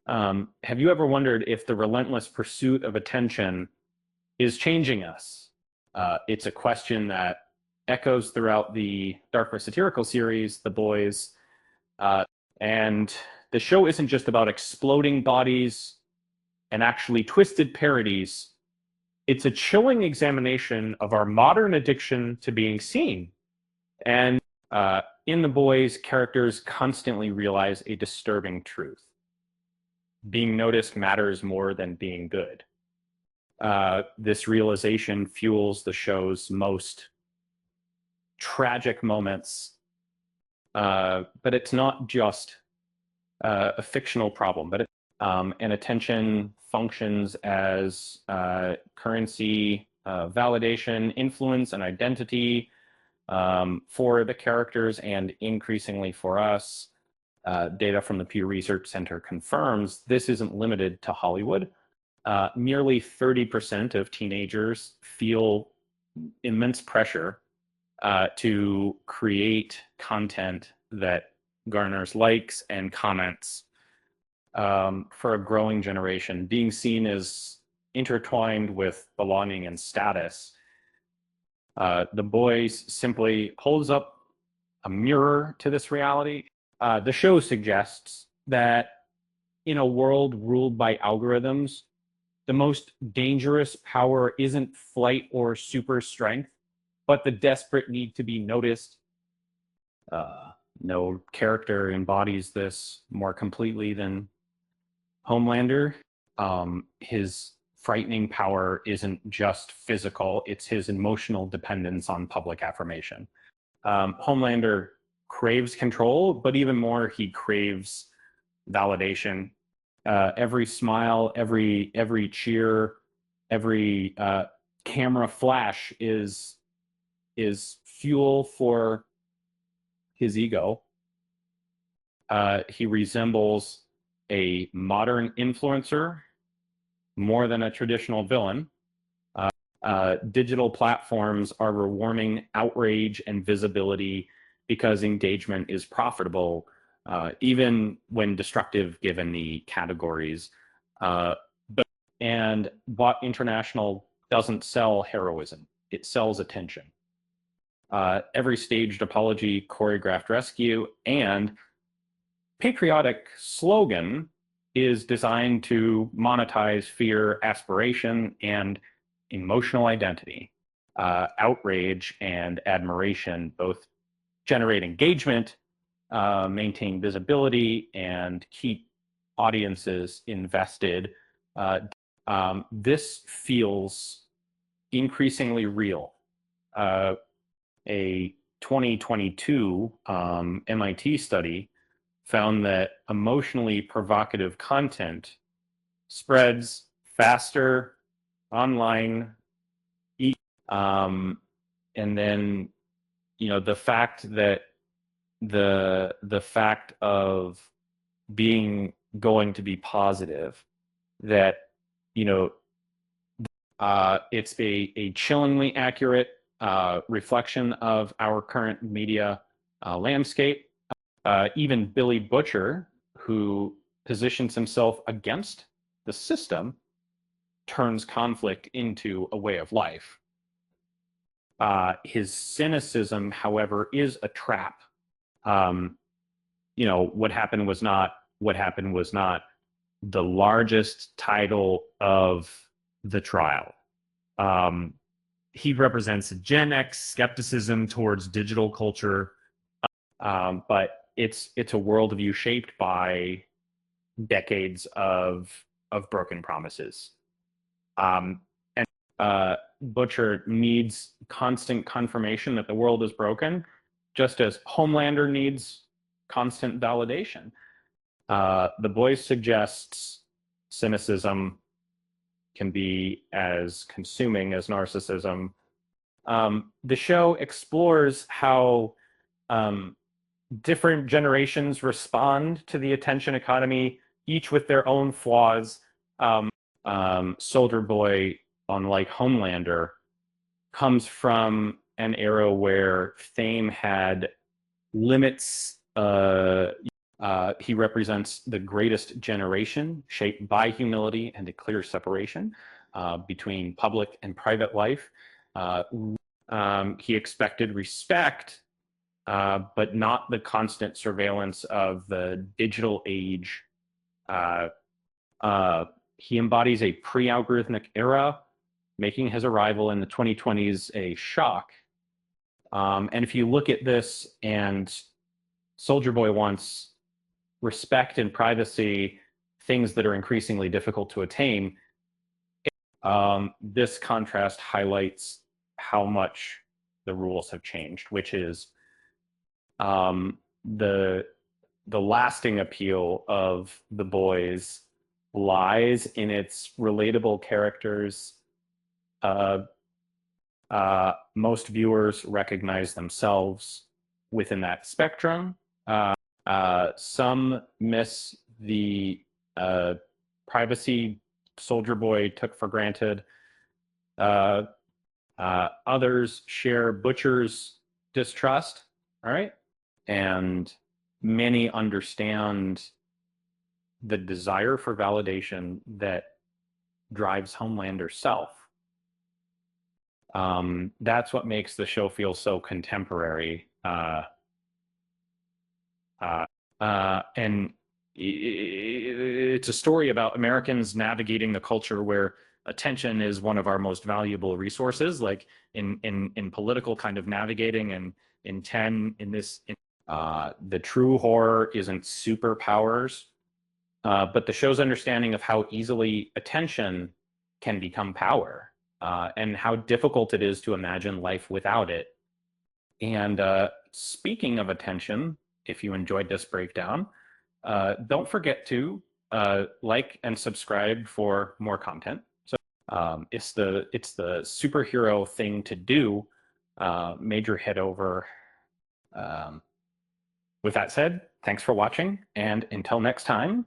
Have you ever wondered if the relentless pursuit of attention is changing us? It's a question that echoes throughout the dark satirical series, The Boys. And the show isn't just about exploding bodies and actually twisted parodies. It's a chilling examination of our modern addiction to being seen. And in The Boys, characters constantly realize a disturbing truth. Being noticed matters more than being good. This realization fuels the show's most tragic moments, but it's not just a fictional problem, but and attention functions as currency, validation, influence, and identity for the characters, and increasingly for us. Data from the Pew Research Center confirms this isn't limited to Hollywood. Nearly 30% of teenagers feel immense pressure to create content that garners likes and comments. For a growing generation, being seen is intertwined with belonging and status. The Boys simply holds up a mirror to this reality. The show suggests that in a world ruled by algorithms, the most dangerous power isn't flight or super strength, but the desperate need to be noticed. No character embodies this more completely than Homelander. His frightening power isn't just physical, it's his emotional dependence on public affirmation. Homelander craves control, but even more, he craves validation. Every smile, every cheer, every camera flash is fuel for his ego. He resembles a modern influencer more than a traditional villain. Digital platforms are rewarding outrage and visibility because engagement is profitable, even when destructive given the categories. And Bot International doesn't sell heroism, it sells attention. Every staged apology, choreographed rescue, and patriotic slogan is designed to monetize fear, aspiration, and emotional identity. Outrage and admiration both generate engagement, maintain visibility, and keep audiences invested. This feels increasingly real. A 2022 MIT study found that emotionally provocative content spreads faster online. And then, the fact that the fact of being going to be positive, that, it's a chillingly accurate reflection of our current media landscape. Even Billy Butcher, who positions himself against the system, turns conflict into a way of life. His cynicism, however, is a trap. What happened was not the largest title of the trial. He represents Gen X skepticism towards digital culture, but it's a worldview shaped by decades of broken promises. And Butcher needs constant confirmation that the world is broken, just as Homelander needs constant validation. The Boys suggests cynicism can be as consuming as narcissism. The show explores how different generations respond to the attention economy, each with their own flaws. Soldier Boy, unlike Homelander, comes from an era where fame had limits. He represents the greatest generation, shaped by humility and a clear separation between public and private life. He expected respect, but not the constant surveillance of the digital age. He embodies a pre-algorithmic era, making his arrival in the 2020s a shock. And if you look at this, and Soldier Boy wants respect and privacy, things that are increasingly difficult to attain. This contrast highlights how much the rules have changed, which is the lasting appeal of The Boys lies in its relatable characters. Most viewers recognize themselves within that spectrum. Some miss the privacy Soldier Boy took for granted. Others share Butcher's distrust, all right? And many understand the desire for validation that drives Homelander's self. That's what makes the show feel so contemporary. And it's a story about Americans navigating the culture where attention is one of our most valuable resources, like in political kind of navigating, and the true horror isn't superpowers, but the show's understanding of how easily attention can become power, and how difficult it is to imagine life without it. And speaking of attention, if you enjoyed this breakdown, don't forget to like and subscribe for more content. So it's the superhero thing to do. Major head over. With that said, thanks for watching, and until next time,